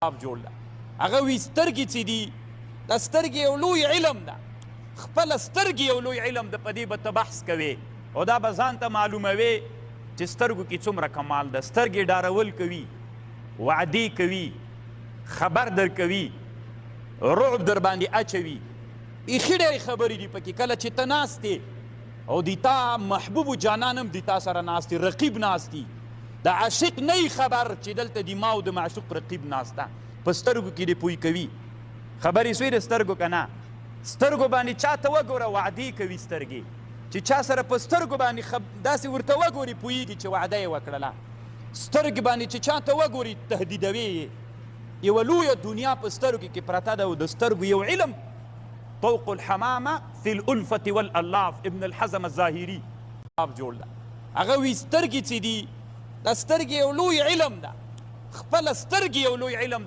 جوړ ده. هغه وی سترګې چې دي دا سترګې یو لوی علم ده، خپله سترګې یو لوی علم ده، په دې به ته بحث کوې او دا به ځان ته معلوموې چې سترګو کې څومره کمال ده. سترګې ډارول کوي، وعدې کوي، خبر در کوي، رعب در باندې اچوي، ایخي ډېرې خبرې دي پکې. کله چې ته ناست او د تا محبوب و جانان هم د تا سره ناست رقیب ناست د عاشق نه خبر چې دلته د ما او د معشوق رقیب ناسته، په سترګو کې دې پوی کوي. خبرې سوې د سترګو که نه؟ سترګو باندې چا ته وګوره وعدې کوي سترګې، چې چا سره په سترګو باندې داسې ورته وګوري پوهېږي چې وعده یې وکړله. سترګې باندې چې چا ته وګوري تهدیدوي یې. یوه لویه دنیا په سترګو کې پرته ده او د سترګو یو علم طوق الحمامه فی الالفة والالاف ابن الحزم الظاهري جوړ ده. هغه وی سترګې چې دي دا سترګې یو لوی علم ده، خپله سترګې یو لوی علم